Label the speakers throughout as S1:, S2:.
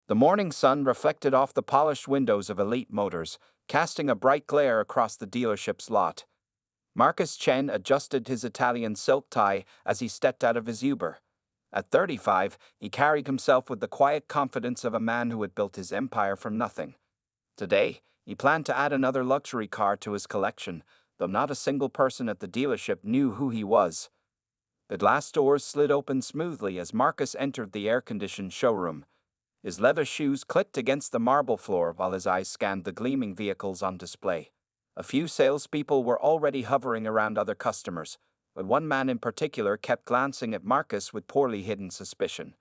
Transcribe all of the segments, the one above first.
S1: The morning sun reflected off the polished windows of Elite Motors, casting a bright glare across the dealership's lot. Marcus Chen adjusted his Italian silk tie as he stepped out of his Uber. At 35, he carried himself with the quiet confidence of a man who had built his empire from nothing. Today, he planned to add another luxury car to his collection, though not a single person at the dealership knew who he was. The glass doors slid open smoothly as Marcus entered the air-conditioned showroom. His leather shoes clicked against the marble floor while his eyes scanned the gleaming vehicles on display. A few salespeople were already hovering around other customers, but one man in particular kept glancing at Marcus with poorly hidden suspicion.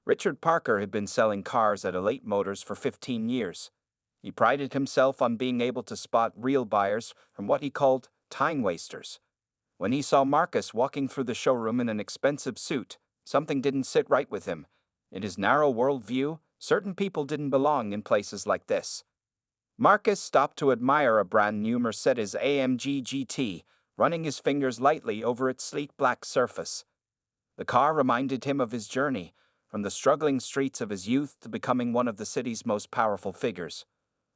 S1: Richard Parker had been selling cars at Elite Motors for 15 years. He prided himself on being able to spot real buyers from what he called time wasters. When he saw Marcus walking through the showroom in an expensive suit, something didn't sit right with him. In his narrow worldview, certain people didn't belong in places like this. Marcus stopped to admire a brand new Mercedes-AMG GT, running his fingers lightly over its sleek black surface. The car reminded him of his journey, from the struggling streets of his youth to becoming one of the city's most powerful figures.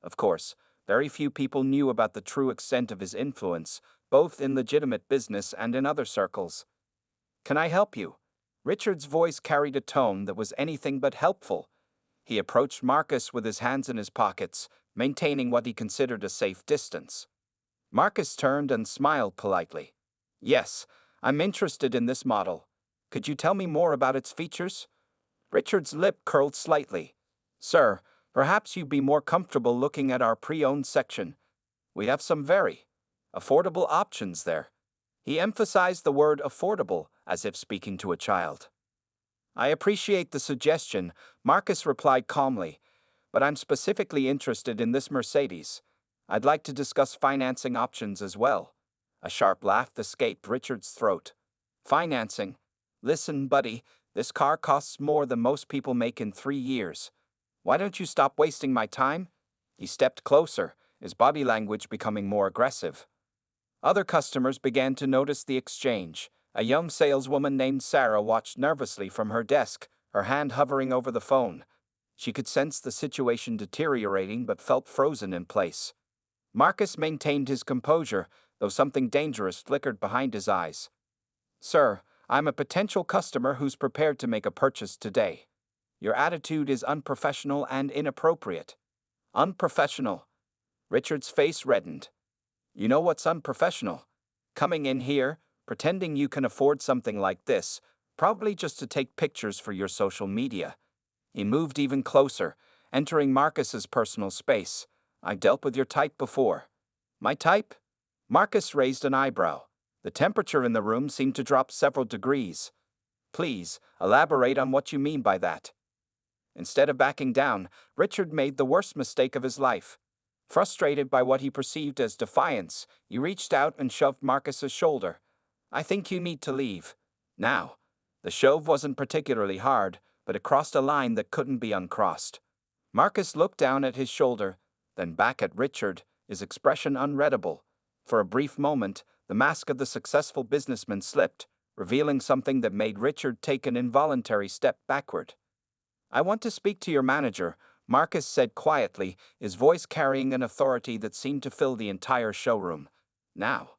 S1: Of course, very few people knew about the true extent of his influence, both in legitimate business and in other circles. "Can I help you?" Richard's voice carried a tone that was anything but helpful. He approached Marcus with his hands in his pockets, maintaining what he considered a safe distance. Marcus turned and smiled politely. "Yes, I'm interested in this model. Could you tell me more about its features?" Richard's lip curled slightly. "Sir, perhaps you'd be more comfortable looking at our pre-owned section. We have some very affordable options there." He emphasized the word affordable as if speaking to a child. "I appreciate the suggestion," Marcus replied calmly, "but I'm specifically interested in this Mercedes. I'd like to discuss financing options as well." A sharp laugh escaped Richard's throat. "Financing? Listen, buddy, this car costs more than most people make in 3 years. Why don't you stop wasting my time?" He stepped closer, his body language becoming more aggressive. Other customers began to notice the exchange. A young saleswoman named Sarah watched nervously from her desk, her hand hovering over the phone. She could sense the situation deteriorating but felt frozen in place. Marcus maintained his composure, though something dangerous flickered behind his eyes. "Sir, I'm a potential customer who's prepared to make a purchase today. Your attitude is unprofessional and inappropriate." "Unprofessional?" Richard's face reddened. "You know what's unprofessional? Coming in here, pretending you can afford something like this, probably just to take pictures for your social media." He moved even closer, entering Marcus's personal space. "I've dealt with your type before." "My type?" Marcus raised an eyebrow. The temperature in the room seemed to drop several degrees. "Please, elaborate on what you mean by that." Instead of backing down, Richard made the worst mistake of his life. Frustrated by what he perceived as defiance, he reached out and shoved Marcus's shoulder. "I think you need to leave. Now." The shove wasn't particularly hard, but it crossed a line that couldn't be uncrossed. Marcus looked down at his shoulder, then back at Richard, his expression unreadable. For a brief moment, the mask of the successful businessman slipped, revealing something that made Richard take an involuntary step backward. "I want to speak to your manager," Marcus said quietly, his voice carrying an authority that seemed to fill the entire showroom. "Now."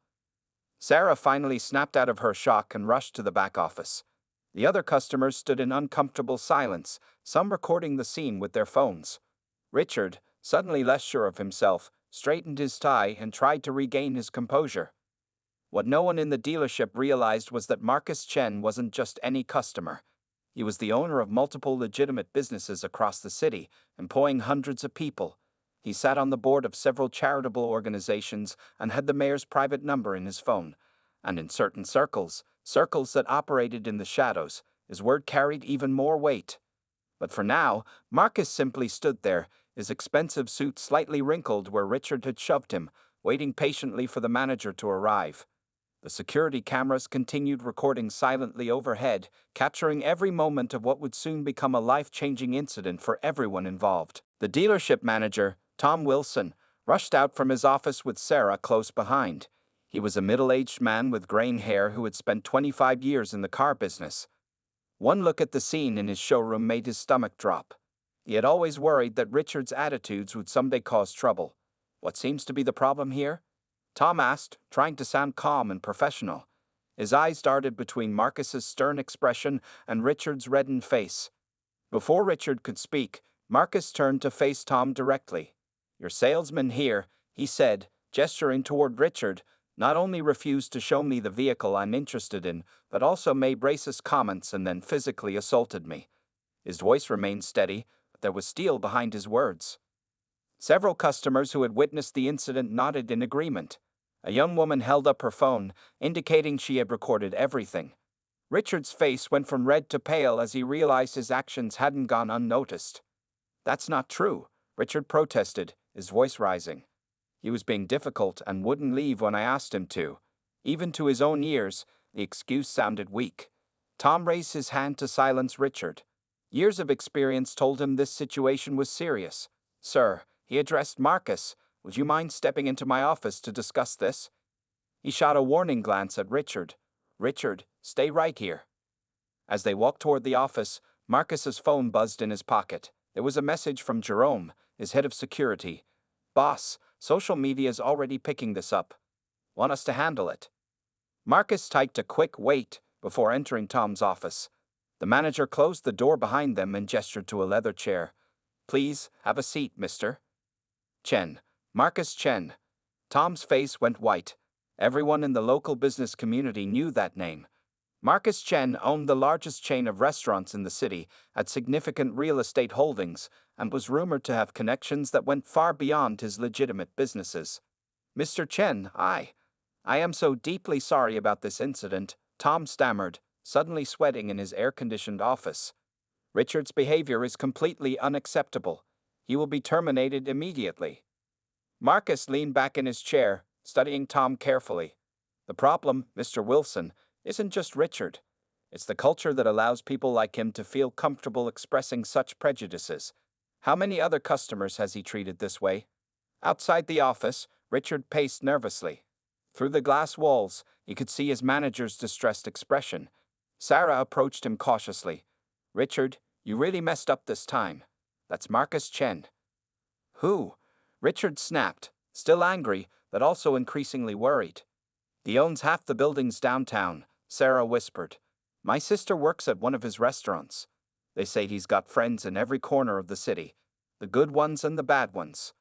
S1: Sarah finally snapped out of her shock and rushed to the back office. The other customers stood in uncomfortable silence, some recording the scene with their phones. Richard, suddenly less sure of himself, straightened his tie and tried to regain his composure. What no one in the dealership realized was that Marcus Chen wasn't just any customer. He was the owner of multiple legitimate businesses across the city, employing hundreds of people. He sat on the board of several charitable organizations and had the mayor's private number in his phone. And in certain circles that operated in the shadows, his word carried even more weight. But for now, Marcus simply stood there, his expensive suit slightly wrinkled where Richard had shoved him, waiting patiently for the manager to arrive. The security cameras continued recording silently overhead, capturing every moment of what would soon become a life-changing incident for everyone involved. The dealership manager, Tom Wilson, rushed out from his office with Sarah close behind. He was a middle-aged man with graying hair who had spent 25 years in the car business. One look at the scene in his showroom made his stomach drop. He had always worried that Richard's attitudes would someday cause trouble. What seems to be the problem here? Tom asked, trying to sound calm and professional. His eyes darted between Marcus's stern expression and Richard's reddened face. Before Richard could speak, Marcus turned to face Tom directly. "Your salesman here," he said, gesturing toward Richard, "not only refused to show me the vehicle I'm interested in, but also made racist comments and then physically assaulted me." His voice remained steady, but there was steel behind his words. Several customers who had witnessed the incident nodded in agreement. A young woman held up her phone, indicating she had recorded everything. Richard's face went from red to pale as he realized his actions hadn't gone unnoticed. "That's not true," Richard protested, his voice rising. He was being difficult and wouldn't leave when I asked him to. Even to his own ears, the excuse sounded weak. Tom raised his hand to silence Richard. Years of experience told him this situation was serious. "Sir," he addressed Marcus, "would you mind stepping into my office to discuss this?" He shot a warning glance at Richard. "Richard, stay right here." As they walked toward the office, Marcus's phone buzzed in his pocket. It was a message from Jerome, his head of security. "Boss, social media's already picking this up. Want us to handle it?" Marcus typed a quick "wait" before entering Tom's office. The manager closed the door behind them and gestured to a leather chair. "Please, have a seat, mister." Chen. Marcus Chen. Tom's face went white. Everyone in the local business community knew that name. Marcus Chen owned the largest chain of restaurants in the city, had significant real estate holdings, and was rumored to have connections that went far beyond his legitimate businesses. "Mr. Chen, I am so deeply sorry about this incident," Tom stammered, suddenly sweating in his air-conditioned office. "Richard's behavior is completely unacceptable. He will be terminated immediately." Marcus leaned back in his chair, studying Tom carefully. "The problem, Mr. Wilson, isn't just Richard. It's the culture that allows people like him to feel comfortable expressing such prejudices. How many other customers has he treated this way?" Outside the office, Richard paced nervously. Through the glass walls, he could see his manager's distressed expression. Sarah approached him cautiously. "Richard, you really messed up this time. That's Marcus Chen." "Who?" Richard snapped, still angry, but also increasingly worried. "He owns half the buildings downtown," Sarah whispered. "My sister works at one of his restaurants. They say he's got friends in every corner of the city, the good ones and the bad ones."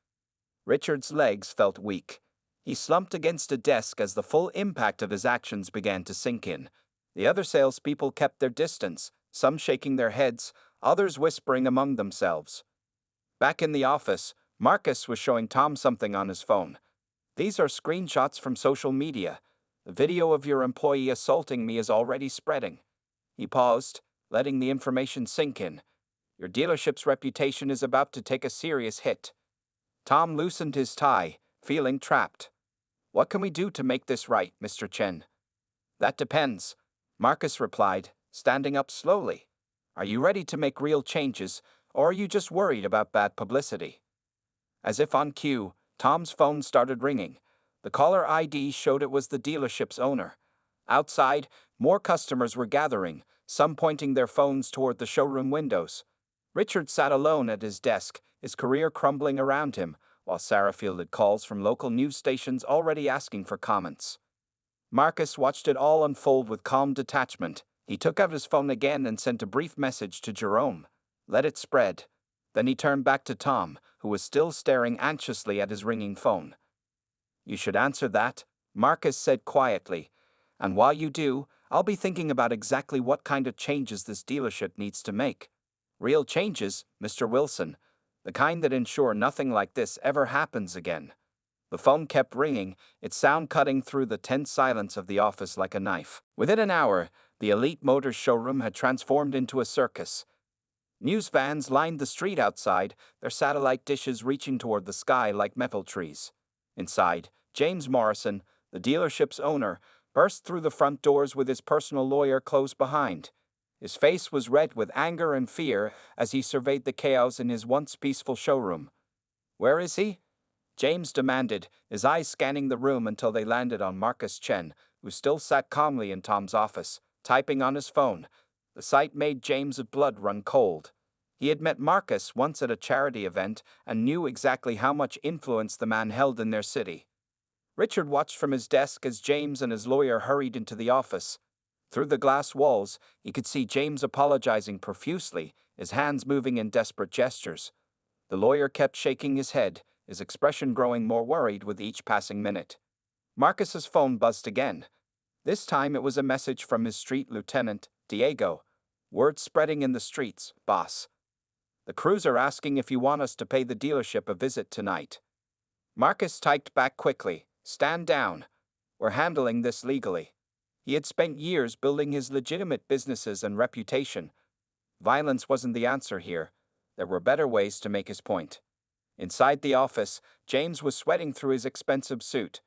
S1: Richard's legs felt weak. He slumped against a desk as the full impact of his actions began to sink in. The other salespeople kept their distance, some shaking their heads, others whispering among themselves. Back in the office, Marcus was showing Tom something on his phone. "These are screenshots from social media. The video of your employee assaulting me is already spreading." He paused, letting the information sink in. "Your dealership's reputation is about to take a serious hit." Tom loosened his tie, feeling trapped. "What can we do to make this right, Mr. Chen?" "That depends," Marcus replied, standing up slowly. "Are you ready to make real changes, or are you just worried about bad publicity?" As if on cue, Tom's phone started ringing. The caller ID showed it was the dealership's owner. Outside, more customers were gathering, some pointing their phones toward the showroom windows. Richard sat alone at his desk, his career crumbling around him, while Sarah fielded calls from local news stations already asking for comments. Marcus watched it all unfold with calm detachment. He took out his phone again and sent a brief message to Jerome. "Let it spread." Then he turned back to Tom, who was still staring anxiously at his ringing phone. "You should answer that," Marcus said quietly. "And while you do, I'll be thinking about exactly what kind of changes this dealership needs to make. Real changes, Mr. Wilson. The kind that ensure nothing like this ever happens again." The phone kept ringing, its sound cutting through the tense silence of the office like a knife. Within an hour, the Elite Motors showroom had transformed into a circus. News vans lined the street outside, their satellite dishes reaching toward the sky like metal trees. Inside, James Morrison, the dealership's owner, burst through the front doors with his personal lawyer close behind. His face was red with anger and fear as he surveyed the chaos in his once peaceful showroom. "Where is he?" James demanded, his eyes scanning the room until they landed on Marcus Chen, who still sat calmly in Tom's office, typing on his phone. The sight made James's blood run cold. He had met Marcus once at a charity event and knew exactly how much influence the man held in their city. Richard watched from his desk as James and his lawyer hurried into the office. Through the glass walls, he could see James apologizing profusely, his hands moving in desperate gestures. The lawyer kept shaking his head, his expression growing more worried with each passing minute. Marcus's phone buzzed again. This time it was a message from his street lieutenant, Diego. Word spreading in the streets, boss. The crews are asking if you want us to pay the dealership a visit tonight. Marcus typed back quickly, stand down. We're handling this legally. He had spent years building his legitimate businesses and reputation. Violence wasn't the answer here. There were better ways to make his point. Inside the office, James was sweating through his expensive suit.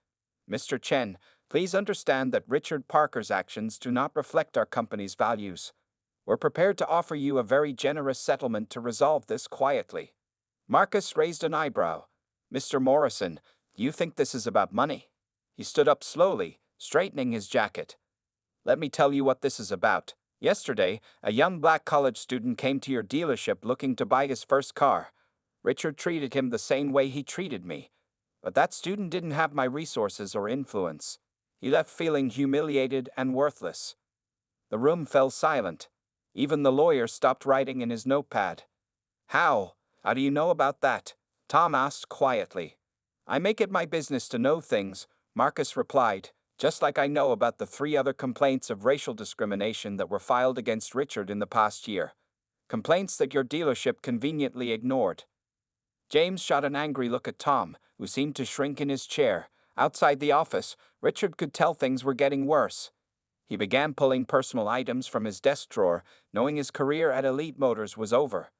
S1: Mr. Chen, please understand that Richard Parker's actions do not reflect our company's values. We're prepared to offer you a very generous settlement to resolve this quietly. Marcus raised an eyebrow. Mr. Morrison, do you think this is about money? He stood up slowly, straightening his jacket. Let me tell you what this is about. Yesterday, a young black college student came to your dealership looking to buy his first car. Richard treated him the same way he treated me. But that student didn't have my resources or influence. He left feeling humiliated and worthless. The room fell silent. Even the lawyer stopped writing in his notepad. How do you know about that? Tom asked quietly. I make it my business to know things, Marcus replied, just like I know about the 3 other complaints of racial discrimination that were filed against Richard in the past year. Complaints that your dealership conveniently ignored. James shot an angry look at Tom, who seemed to shrink in his chair. Outside the office, Richard could tell things were getting worse. He began pulling personal items from his desk drawer, knowing his career at Elite Motors was over.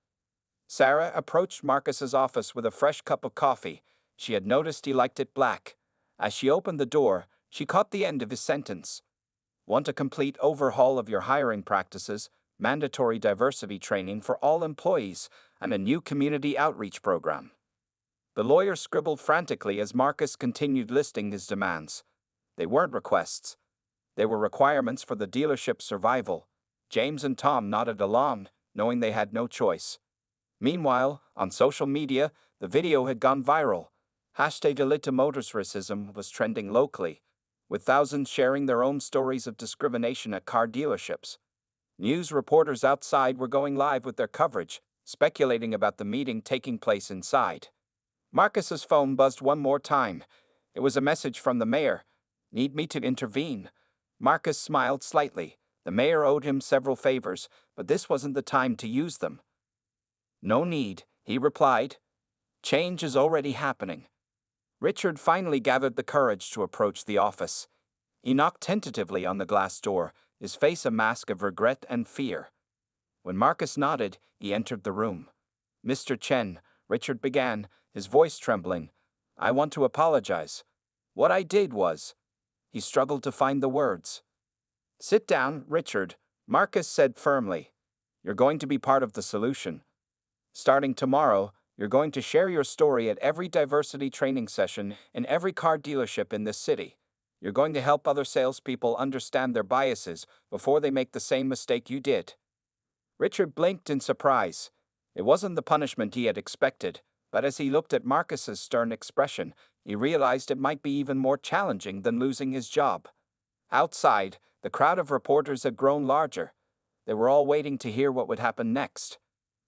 S1: Sarah approached Marcus's office with a fresh cup of coffee. She had noticed he liked it black. As she opened the door, she caught the end of his sentence. Want a complete overhaul of your hiring practices, mandatory diversity training for all employees, and a new community outreach program. The lawyer scribbled frantically as Marcus continued listing his demands. They weren't requests. They were requirements for the dealership's survival. James and Tom nodded along, knowing they had no choice. Meanwhile, on social media, the video had gone viral. #EliteMotorsRacism was trending locally, with thousands sharing their own stories of discrimination at car dealerships. News reporters outside were going live with their coverage, speculating about the meeting taking place inside. Marcus's phone buzzed one more time. It was a message from the mayor. Need me to intervene? Marcus smiled slightly. The mayor owed him several favors, but this wasn't the time to use them. No need, he replied. Change is already happening. Richard finally gathered the courage to approach the office. He knocked tentatively on the glass door, his face a mask of regret and fear. When Marcus nodded, he entered the room. Mr. Chen, Richard began, his voice trembling. I want to apologize. What I did was... He struggled to find the words. Sit down, Richard, Marcus said firmly. You're going to be part of the solution. Starting tomorrow, you're going to share your story at every diversity training session in every car dealership in this city. You're going to help other salespeople understand their biases before they make the same mistake you did. Richard blinked in surprise. It wasn't the punishment he had expected, but as he looked at Marcus's stern expression, he realized it might be even more challenging than losing his job. Outside, the crowd of reporters had grown larger. They were all waiting to hear what would happen next.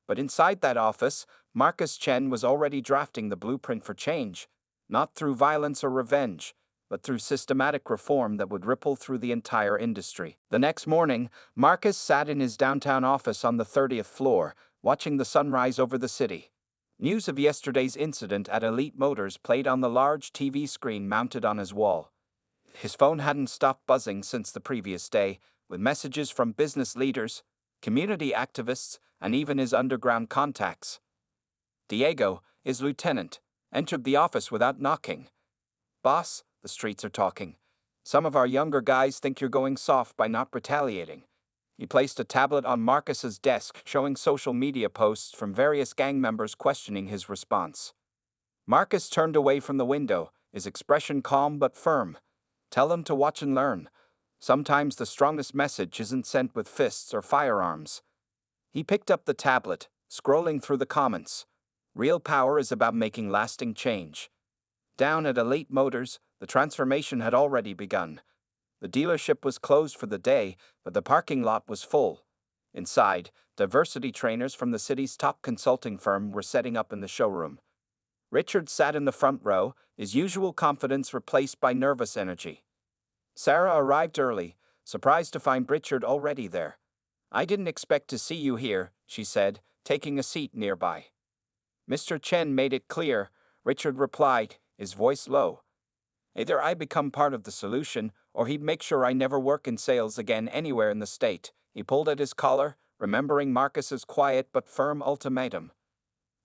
S1: But inside that office, Marcus Chen was already drafting the blueprint for change, not through violence or revenge, but through systematic reform that would ripple through the entire industry. The next morning, Marcus sat in his downtown office on the 30th floor, watching the sunrise over the city. News of yesterday's incident at Elite Motors played on the large TV screen mounted on his wall. His phone hadn't stopped buzzing since the previous day, with messages from business leaders, community activists, and even his underground contacts. Diego, his lieutenant, entered the office without knocking. Boss, the streets are talking. Some of our younger guys think you're going soft by not retaliating. He placed a tablet on Marcus's desk showing social media posts from various gang members questioning his response. Marcus turned away from the window, his expression calm but firm. Tell them to watch and learn. Sometimes the strongest message isn't sent with fists or firearms. He picked up the tablet, Scrolling through the comments. Real power is about making lasting change. Down at Elite Motors, the transformation had already begun. The dealership was closed for the day, but the parking lot was full. Inside, diversity trainers from the city's top consulting firm were setting up in the showroom. Richard sat in the front row, his usual confidence replaced by nervous energy. Sarah arrived early, surprised to find Richard already there. "I didn't expect to see you here," she said, taking a seat nearby. Mr. Chen made it clear, Richard replied, his voice low. "Either I become part of the solution, or he'd make sure I never work in sales again anywhere in the state." He pulled at his collar, remembering Marcus's quiet but firm ultimatum.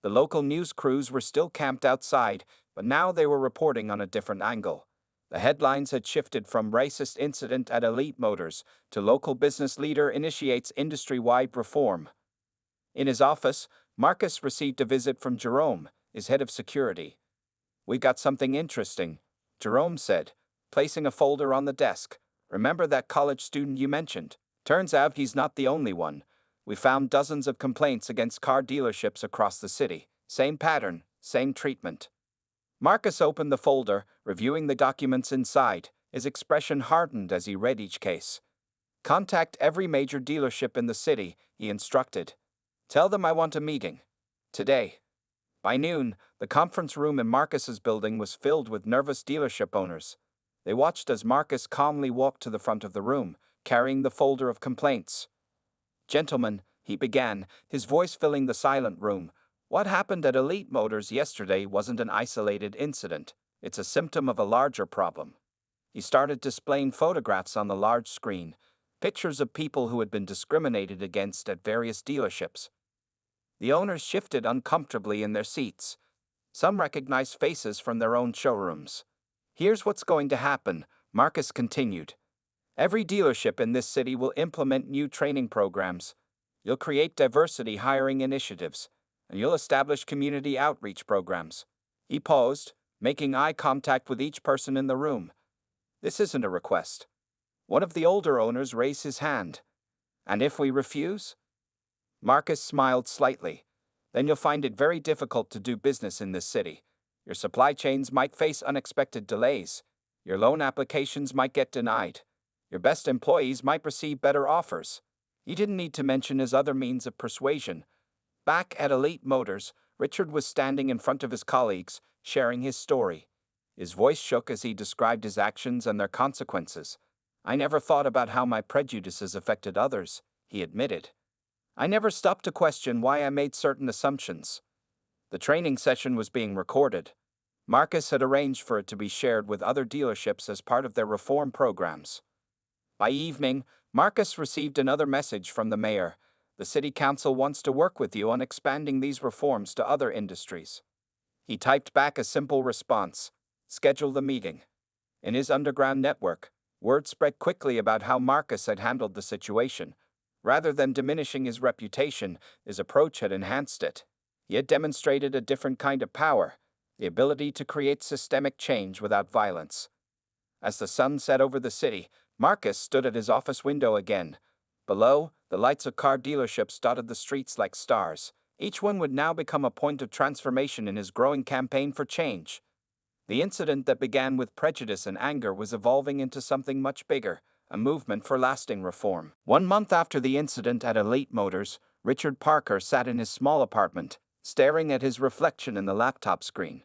S1: The local news crews were still camped outside, but now they were reporting on a different angle. The headlines had shifted from racist incident at Elite Motors to local business leader initiates industry-wide reform. In his office, Marcus received a visit from Jerome, his head of security. "We got something interesting," Jerome said, placing a folder on the desk. "Remember that college student you mentioned? Turns out he's not the only one. We found dozens of complaints against car dealerships across the city. Same pattern, same treatment." Marcus opened the folder, reviewing the documents inside. His expression hardened as he read each case. "Contact every major dealership in the city," he instructed. "Tell them I want a meeting. Today." By noon, the conference room in Marcus's building was filled with nervous dealership owners. They watched as Marcus calmly walked to the front of the room, carrying the folder of complaints. "Gentlemen," he began, his voice filling the silent room, "what happened at Elite Motors yesterday wasn't an isolated incident. It's a symptom of a larger problem." He started displaying photographs on the large screen, pictures of people who had been discriminated against at various dealerships. The owners shifted uncomfortably in their seats. Some recognized faces from their own showrooms. "Here's what's going to happen," Marcus continued. "Every dealership in this city will implement new training programs. You'll create diversity hiring initiatives, and you'll establish community outreach programs." He paused, making eye contact with each person in the room. "This isn't a request." One of the older owners raised his hand. "And if we refuse?" Marcus smiled slightly. "Then you'll find it very difficult to do business in this city. Your supply chains might face unexpected delays. Your loan applications might get denied. Your best employees might receive better offers." He didn't need to mention his other means of persuasion. Back at Elite Motors, Richard was standing in front of his colleagues, sharing his story. His voice shook as he described his actions and their consequences. "I never thought about how my prejudices affected others," he admitted. "I never stopped to question why I made certain assumptions." The training session was being recorded. Marcus had arranged for it to be shared with other dealerships as part of their reform programs. By evening, Marcus received another message from the mayor. "The city council wants to work with you on expanding these reforms to other industries." He typed back a simple response: "Schedule the meeting." In his underground network, word spread quickly about how Marcus had handled the situation. Rather than diminishing his reputation, his approach had enhanced it. He had demonstrated a different kind of power, the ability to create systemic change without violence. As the sun set over the city, Marcus stood at his office window again. Below, the lights of car dealerships dotted the streets like stars. Each one would now become a point of transformation in his growing campaign for change. The incident that began with prejudice and anger was evolving into something much bigger, a movement for lasting reform. 1 month after the incident at Elite Motors, Richard Parker sat in his small apartment, staring at his reflection in the laptop screen.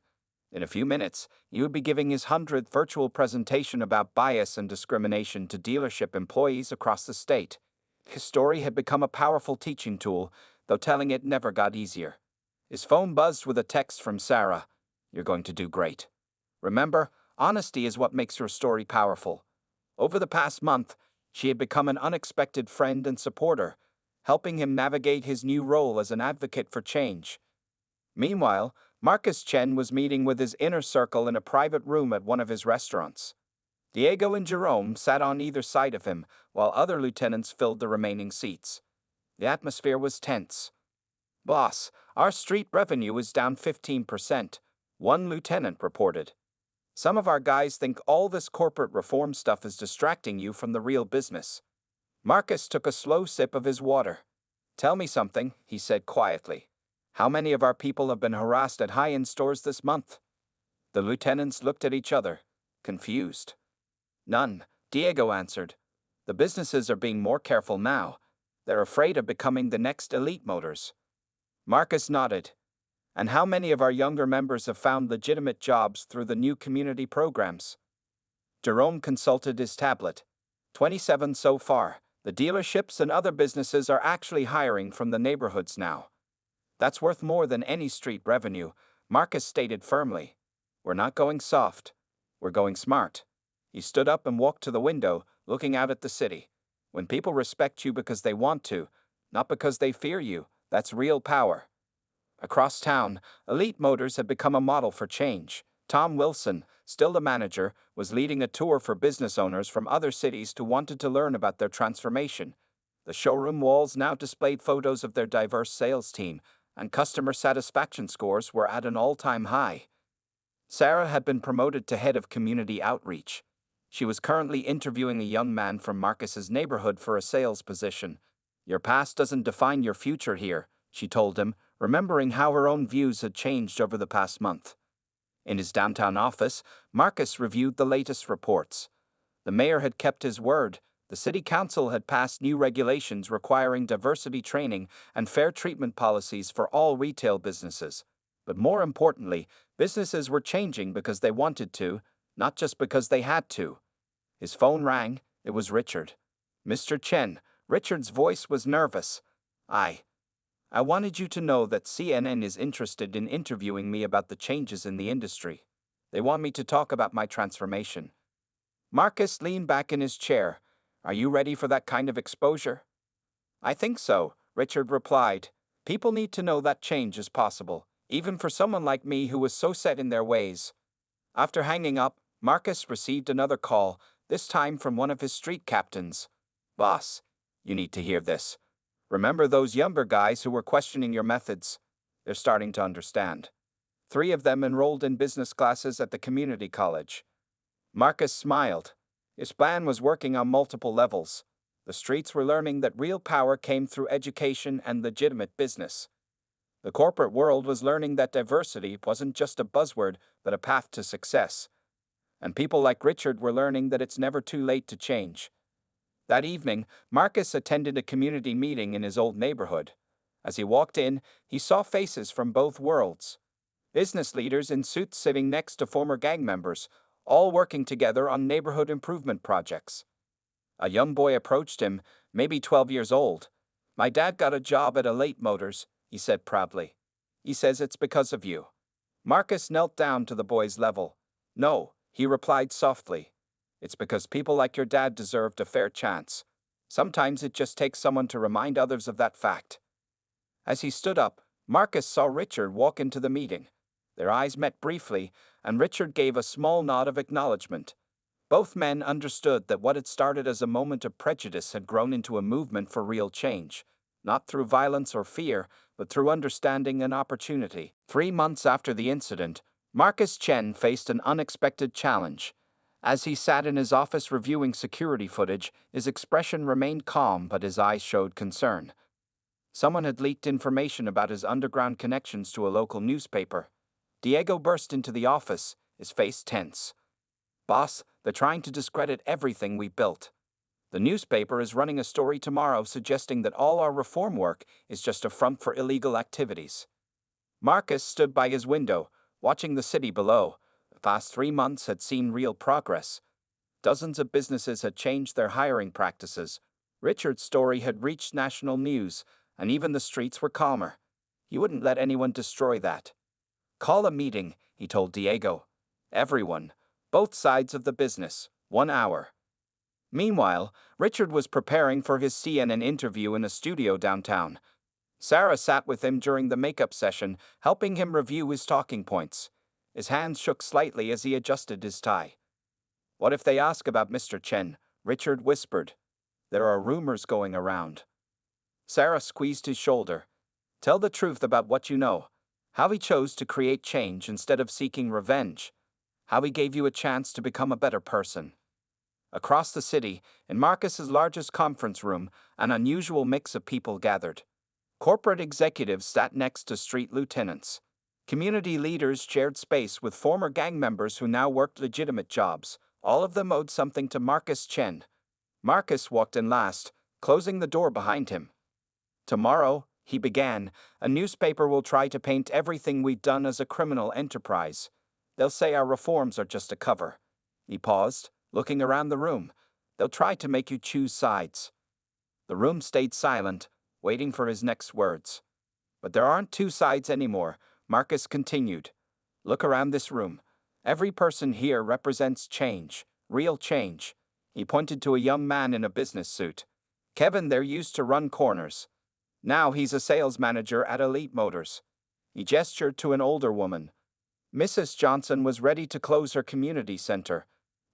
S1: In a few minutes, he would be giving his 100th virtual presentation about bias and discrimination to dealership employees across the state. His story had become a powerful teaching tool, though telling it never got easier. His phone buzzed with a text from Sarah. "You're going to do great. Remember, honesty is what makes your story powerful." Over the past month, she had become an unexpected friend and supporter, helping him navigate his new role as an advocate for change. Meanwhile, Marcus Chen was meeting with his inner circle in a private room at one of his restaurants. Diego and Jerome sat on either side of him, while other lieutenants filled the remaining seats. The atmosphere was tense. "Boss, our street revenue is down 15%, one lieutenant reported. "Some of our guys think all this corporate reform stuff is distracting you from the real business." Marcus took a slow sip of his water. Tell me something, he said quietly. How many of our people have been harassed at high-end stores this month? The lieutenants looked at each other, confused. None, Diego answered. The businesses are being more careful now. They're afraid of becoming the next Elite Motors. Marcus nodded. And how many of our younger members have found legitimate jobs through the new community programs? Jerome consulted his tablet. 27 so far. The dealerships and other businesses are actually hiring from the neighborhoods now. That's worth more than any street revenue, Marcus stated firmly. We're not going soft. We're going smart. He stood up and walked to the window, looking out at the city. When people respect you because they want to, not because they fear you, that's real power. Across town, Elite Motors had become a model for change. Tom Wilson, still the manager, was leading a tour for business owners from other cities who wanted to learn about their transformation. The showroom walls now displayed photos of their diverse sales team, and customer satisfaction scores were at an all-time high. Sarah had been promoted to head of community outreach. She was currently interviewing a young man from Marcus's neighborhood for a sales position. Your past doesn't define your future here, she told him, remembering how her own views had changed over the past month. In his downtown office, Marcus reviewed the latest reports. The mayor had kept his word. The city council had passed new regulations requiring diversity training and fair treatment policies for all retail businesses. But more importantly, businesses were changing because they wanted to, not just because they had to. His phone rang. It was Richard. Mr. Chen. Richard's voice was nervous. I wanted you to know that CNN is interested in interviewing me about the changes in the industry. They want me to talk about my transformation. Marcus leaned back in his chair. Are you ready for that kind of exposure? I think so, Richard replied. People need to know that change is possible, even for someone like me who was so set in their ways. After hanging up, Marcus received another call, this time from one of his street captains. Boss, you need to hear this. Remember those younger guys who were questioning your methods? They're starting to understand. 3 of them enrolled in business classes at the community college. Marcus smiled. His plan was working on multiple levels. The streets were learning that real power came through education and legitimate business. The corporate world was learning that diversity wasn't just a buzzword, but a path to success. And people like Richard were learning that it's never too late to change. That evening, Marcus attended a community meeting in his old neighborhood. As he walked in, he saw faces from both worlds. Business leaders in suits sitting next to former gang members, all working together on neighborhood improvement projects. A young boy approached him, maybe 12 years old. My dad got a job at Elite Motors, he said proudly. He says it's because of you. Marcus knelt down to the boy's level. No, he replied softly. It's because people like your dad deserved a fair chance. Sometimes it just takes someone to remind others of that fact. As he stood up, Marcus saw Richard walk into the meeting. Their eyes met briefly, and Richard gave a small nod of acknowledgement. Both men understood that what had started as a moment of prejudice had grown into a movement for real change, not through violence or fear, but through understanding and opportunity. 3 months after the incident, Marcus Chen faced an unexpected challenge. As he sat in his office reviewing security footage, his expression remained calm, but his eyes showed concern. Someone had leaked information about his underground connections to a local newspaper. Diego burst into the office, his face tense. Boss, they're trying to discredit everything we built. The newspaper is running a story tomorrow suggesting that all our reform work is just a front for illegal activities. Marcus stood by his window, watching the city below. The past 3 months had seen real progress. Dozens of businesses had changed their hiring practices. Richard's story had reached national news, and even the streets were calmer. He wouldn't let anyone destroy that. Call a meeting, he told Diego. Everyone, both sides of the business, 1 hour. Meanwhile, Richard was preparing for his CNN interview in a studio downtown. Sarah sat with him during the makeup session, helping him review his talking points. His hands shook slightly as he adjusted his tie. What if they ask about Mr. Chen? Richard whispered. There are rumors going around. Sarah squeezed his shoulder. Tell the truth about what you know. How he chose to create change instead of seeking revenge. How he gave you a chance to become a better person. Across the city, in Marcus's largest conference room, an unusual mix of people gathered. Corporate executives sat next to street lieutenants. Community leaders shared space with former gang members who now worked legitimate jobs. All of them owed something to Marcus Chen. Marcus walked in last, closing the door behind him. Tomorrow, he began, a newspaper will try to paint everything we've done as a criminal enterprise. They'll say our reforms are just a cover. He paused, looking around the room. They'll try to make you choose sides. The room stayed silent, waiting for his next words. But there aren't two sides anymore, Marcus continued. Look around this room. Every person here represents change, real change. He pointed to a young man in a business suit. Kevin there used to run corners. Now he's a sales manager at Elite Motors. He gestured to an older woman. Mrs. Johnson was ready to close her community center.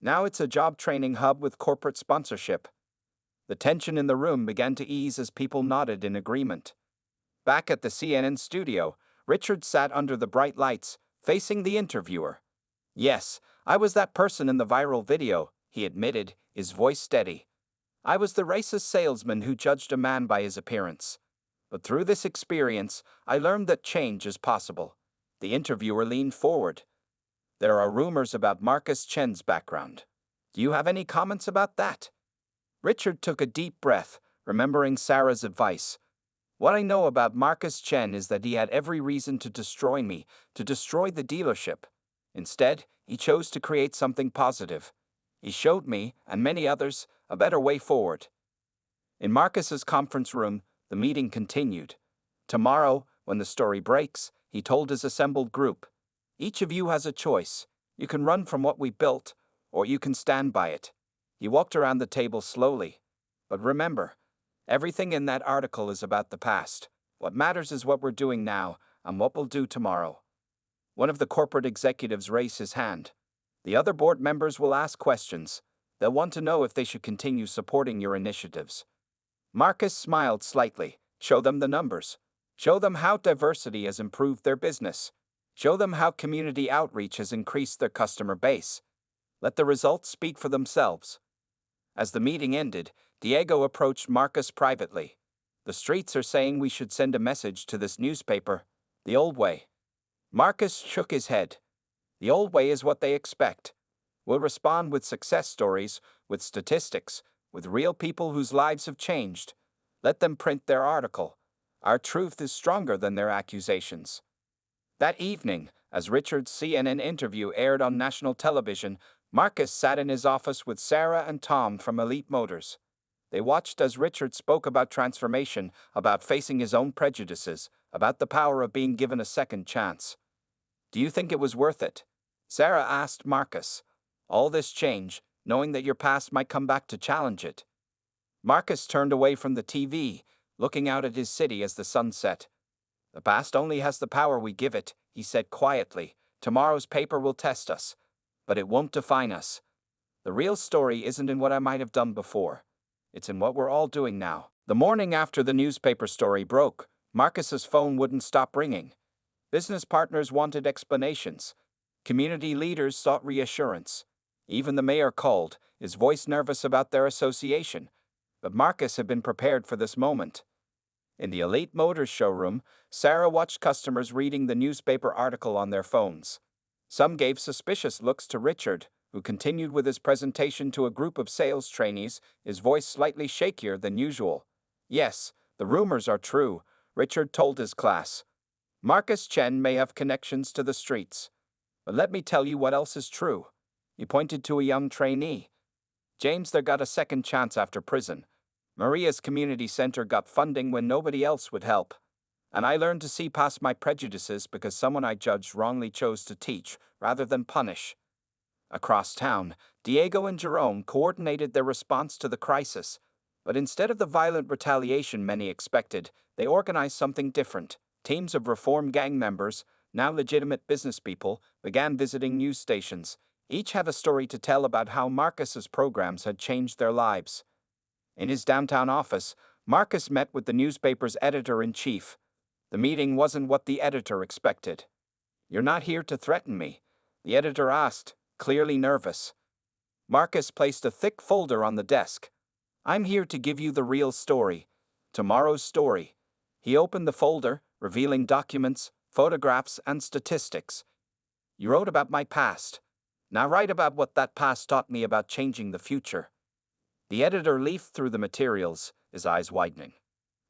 S1: Now it's a job training hub with corporate sponsorship. The tension in the room began to ease as people nodded in agreement. Back at the CNN studio, Richard sat under the bright lights, facing the interviewer. Yes, I was that person in the viral video, he admitted, his voice steady. I was the racist salesman who judged a man by his appearance. But through this experience, I learned that change is possible. The interviewer leaned forward. There are rumors about Marcus Chen's background. Do you have any comments about that? Richard took a deep breath, remembering Sarah's advice. What I know about Marcus Chen is that he had every reason to destroy me, to destroy the dealership. Instead, he chose to create something positive. He showed me, and many others, a better way forward. In Marcus's conference room, the meeting continued. Tomorrow, when the story breaks, he told his assembled group, each of you has a choice. You can run from what we built, or you can stand by it. He walked around the table slowly. But remember, everything in that article is about the past. What matters is what we're doing now, and what we'll do tomorrow. One of the corporate executives raised his hand. The other board members will ask questions. They'll want to know if they should continue supporting your initiatives. Marcus smiled slightly. Show them the numbers. Show them how diversity has improved their business. Show them how community outreach has increased their customer base. Let the results speak for themselves. As the meeting ended, Diego approached Marcus privately. The streets are saying we should send a message to this newspaper, the old way. Marcus shook his head. The old way is what they expect. We'll respond with success stories, with statistics, with real people whose lives have changed. Let them print their article. Our truth is stronger than their accusations. That evening, as Richard's CNN interview aired on national television, Marcus sat in his office with Sarah and Tom from Elite Motors. They watched as Richard spoke about transformation, about facing his own prejudices, about the power of being given a second chance. Do you think it was worth it? Sarah asked Marcus. All this change, knowing that your past might come back to challenge it. Marcus turned away from the TV, looking out at his city as the sun set. The past only has the power we give it, he said quietly. Tomorrow's paper will test us, but it won't define us. The real story isn't in what I might have done before. It's in what we're all doing now. The morning after the newspaper story broke, Marcus's phone wouldn't stop ringing. Business partners wanted explanations. Community leaders sought reassurance. Even the mayor called, his voice nervous about their association. But Marcus had been prepared for this moment. In the Elite Motors showroom, Sarah watched customers reading the newspaper article on their phones. Some gave suspicious looks to Richard, who continued with his presentation to a group of sales trainees, his voice slightly shakier than usual. Yes, the rumors are true, Richard told his class. Marcus Chen may have connections to the streets. But let me tell you what else is true. He pointed to a young trainee. James there got a second chance after prison. Maria's community center got funding when nobody else would help. And I learned to see past my prejudices because someone I judged wrongly chose to teach, rather than punish. Across town, Diego and Jerome coordinated their response to the crisis. But instead of the violent retaliation many expected, they organized something different. Teams of reform gang members, now legitimate business people, began visiting news stations. Each had a story to tell about how Marcus's programs had changed their lives. In his downtown office, Marcus met with the newspaper's editor-in-chief. The meeting wasn't what the editor expected. "You're not here to threaten me?" the editor asked, clearly nervous. Marcus placed a thick folder on the desk. "I'm here to give you the real story. Tomorrow's story. He opened the folder, revealing documents, photographs, and statistics. "You wrote about my past. Now write about what that past taught me about changing the future." The editor leafed through the materials, his eyes widening.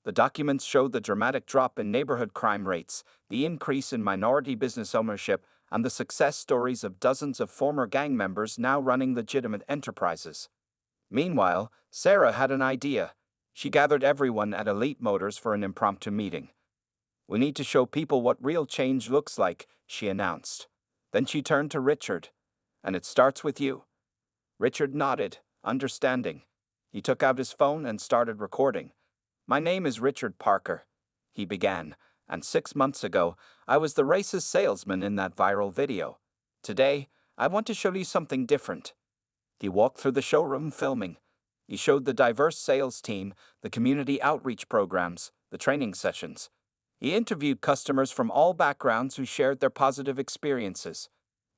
S1: The documents showed the dramatic drop in neighborhood crime rates, the increase in minority business ownership, and the success stories of dozens of former gang members now running legitimate enterprises. Meanwhile, Sarah had an idea. She gathered everyone at Elite Motors for an impromptu meeting. "We need to show people what real change looks like," she announced. Then she turned to Richard. "And it starts with you." Richard nodded, understanding. He took out his phone and started recording. "My name is Richard Parker," he began, "and 6 months ago, I was the racist salesman in that viral video. Today, I want to show you something different." He walked through the showroom filming. He showed the diverse sales team, the community outreach programs, the training sessions. He interviewed customers from all backgrounds who shared their positive experiences.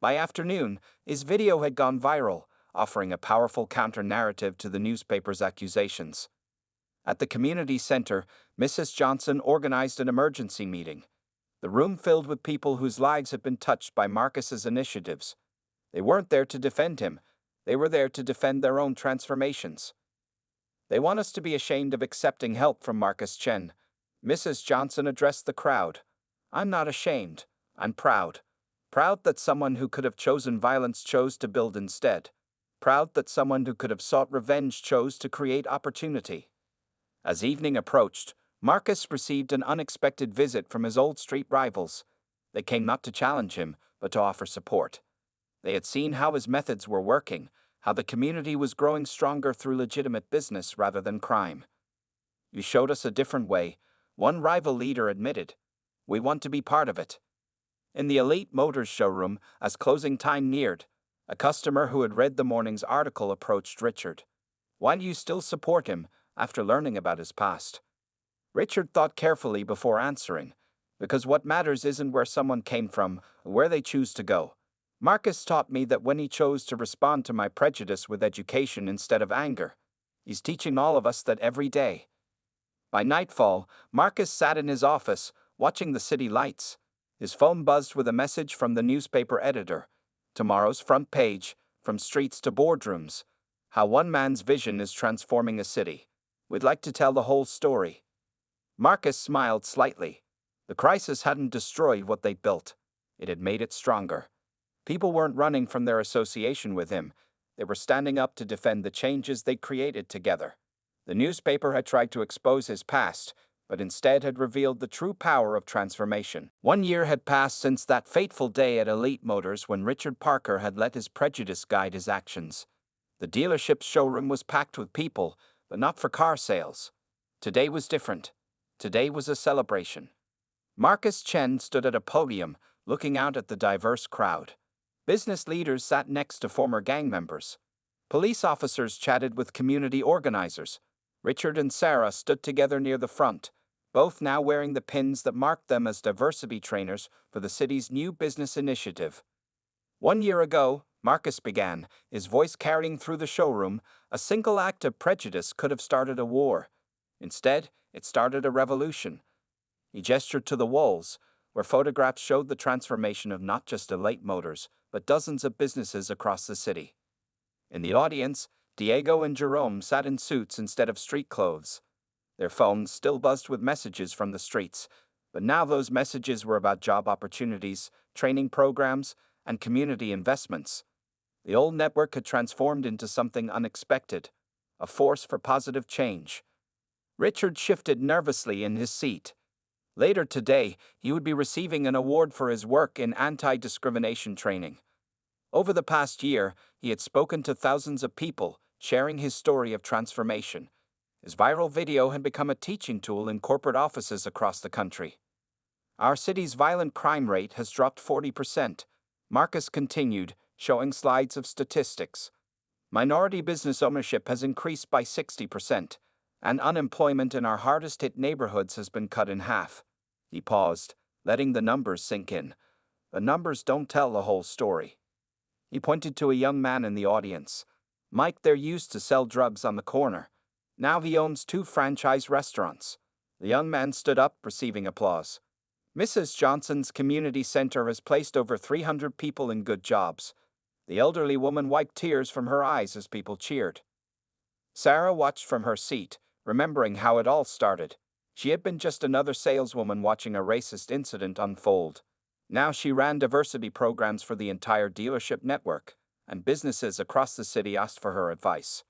S1: By afternoon, his video had gone viral, offering a powerful counter-narrative to the newspaper's accusations. At the community center, Mrs. Johnson organized an emergency meeting. The room filled with people whose lives had been touched by Marcus's initiatives. They weren't there to defend him. They were there to defend their own transformations. "They want us to be ashamed of accepting help from Marcus Chen." Mrs. Johnson addressed the crowd. "I'm not ashamed. I'm proud. Proud that someone who could have chosen violence chose to build instead. Proud that someone who could have sought revenge chose to create opportunity." As evening approached, Marcus received an unexpected visit from his old street rivals. They came not to challenge him, but to offer support. They had seen how his methods were working, how the community was growing stronger through legitimate business rather than crime. "You showed us a different way," one rival leader admitted. "We want to be part of it." In the Elite Motors showroom, as closing time neared, a customer who had read the morning's article approached Richard. "Why do you still support him, after learning about his past?" Richard thought carefully before answering. "Because what matters isn't where someone came from, or where they choose to go. Marcus taught me that when he chose to respond to my prejudice with education instead of anger. He's teaching all of us that every day." By nightfall, Marcus sat in his office, watching the city lights. His phone buzzed with a message from the newspaper editor. Tomorrow's front page, from streets to boardrooms. How one man's vision is transforming a city. We'd like to tell the whole story. Marcus smiled slightly. The crisis hadn't destroyed what they built. It had made it stronger. People weren't running from their association with him. They were standing up to defend the changes they created together. The newspaper had tried to expose his past, but instead had revealed the true power of transformation. 1 year had passed since that fateful day at Elite Motors when Richard Parker had let his prejudice guide his actions. The dealership's showroom was packed with people, but not for car sales. Today was different. Today was a celebration. Marcus Chen stood at a podium, looking out at the diverse crowd. Business leaders sat next to former gang members. Police officers chatted with community organizers. Richard and Sarah stood together near the front, both now wearing the pins that marked them as diversity trainers for the city's new business initiative. 1 year ago, Marcus began, his voice carrying through the showroom. A single act of prejudice could have started a war. Instead, it started a revolution. He gestured to the walls, where photographs showed the transformation of not just Elite Motors, but dozens of businesses across the city. In the audience, Diego and Jerome sat in suits instead of street clothes. Their phones still buzzed with messages from the streets, but now those messages were about job opportunities, training programs, and community investments. The old network had transformed into something unexpected, a force for positive change. Richard shifted nervously in his seat. Later today, he would be receiving an award for his work in anti-discrimination training. Over the past year, he had spoken to thousands of people, sharing his story of transformation. His viral video had become a teaching tool in corporate offices across the country. "Our city's violent crime rate has dropped 40%, Marcus continued, showing slides of statistics. "Minority business ownership has increased by 60%, and unemployment in our hardest-hit neighborhoods has been cut in half." He paused, letting the numbers sink in. The numbers don't tell the whole story. He pointed to a young man in the audience. "Mike there used to sell drugs on the corner. Now he owns 2 franchise restaurants. The young man stood up, receiving applause. Mrs. Johnson's community center has placed over 300 people in good jobs. The elderly woman wiped tears from her eyes as people cheered. Sarah watched from her seat, remembering how it all started. She had been just another saleswoman watching a racist incident unfold. Now she ran diversity programs for the entire dealership network, and businesses across the city asked for her advice.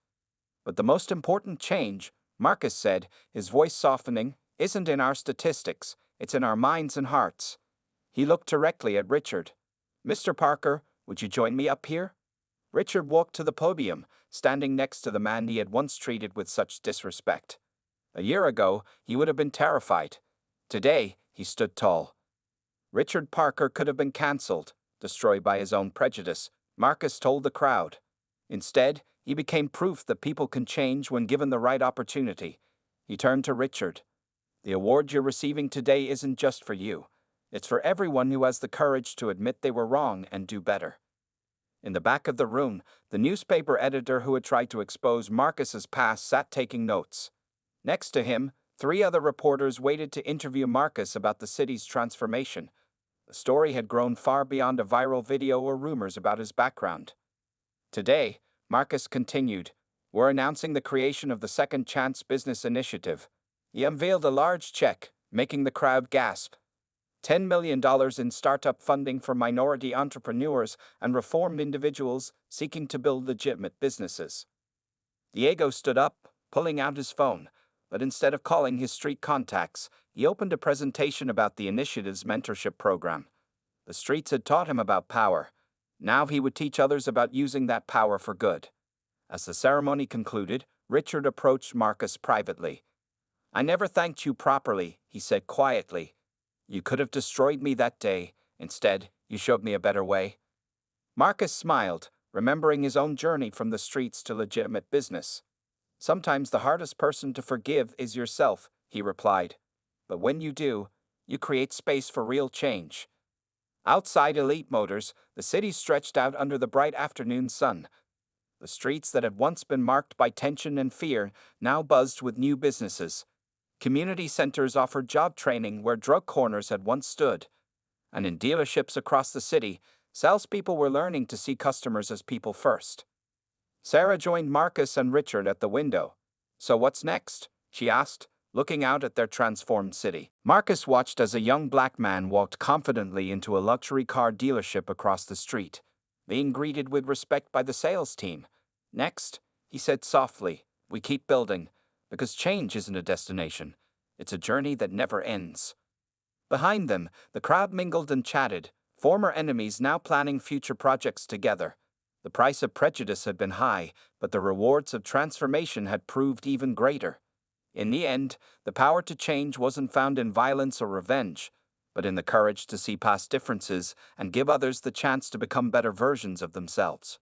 S1: But the most important change, Marcus said, his voice softening, isn't in our statistics, it's in our minds and hearts. He looked directly at Richard. Mr. Parker, would you join me up here? Richard walked to the podium, standing next to the man he had once treated with such disrespect. A year ago, he would have been terrified. Today, he stood tall. Richard Parker could have been cancelled, destroyed by his own prejudice, Marcus told the crowd. Instead, he became proof that people can change when given the right opportunity. He turned to Richard. The award you're receiving today isn't just for you. It's for everyone who has the courage to admit they were wrong and do better. In the back of the room, the newspaper editor who had tried to expose Marcus's past sat taking notes. Next to him, 3 other reporters waited to interview Marcus about the city's transformation. The story had grown far beyond a viral video or rumors about his background. Today, Marcus continued, we're announcing the creation of the Second Chance Business Initiative. He unveiled a large check, making the crowd gasp. $10 million in startup funding for minority entrepreneurs and reformed individuals seeking to build legitimate businesses. Diego stood up, pulling out his phone, but instead of calling his street contacts, he opened a presentation about the initiative's mentorship program. The streets had taught him about power. Now he would teach others about using that power for good. As the ceremony concluded, Richard approached Marcus privately. I never thanked you properly, he said quietly. You could have destroyed me that day. Instead, you showed me a better way. Marcus smiled, remembering his own journey from the streets to legitimate business. Sometimes the hardest person to forgive is yourself, he replied. But when you do, you create space for real change. Outside Elite Motors, the city stretched out under the bright afternoon sun. The streets that had once been marked by tension and fear now buzzed with new businesses. Community centers offered job training where drug corners had once stood. And in dealerships across the city, salespeople were learning to see customers as people first. Sarah joined Marcus and Richard at the window. So what's next? She asked, looking out at their transformed city. Marcus watched as a young black man walked confidently into a luxury car dealership across the street, being greeted with respect by the sales team. Next, he said softly, we keep building, because change isn't a destination. It's a journey that never ends. Behind them, the crowd mingled and chatted, former enemies now planning future projects together. The price of prejudice had been high, but the rewards of transformation had proved even greater. In the end, the power to change wasn't found in violence or revenge, but in the courage to see past differences and give others the chance to become better versions of themselves.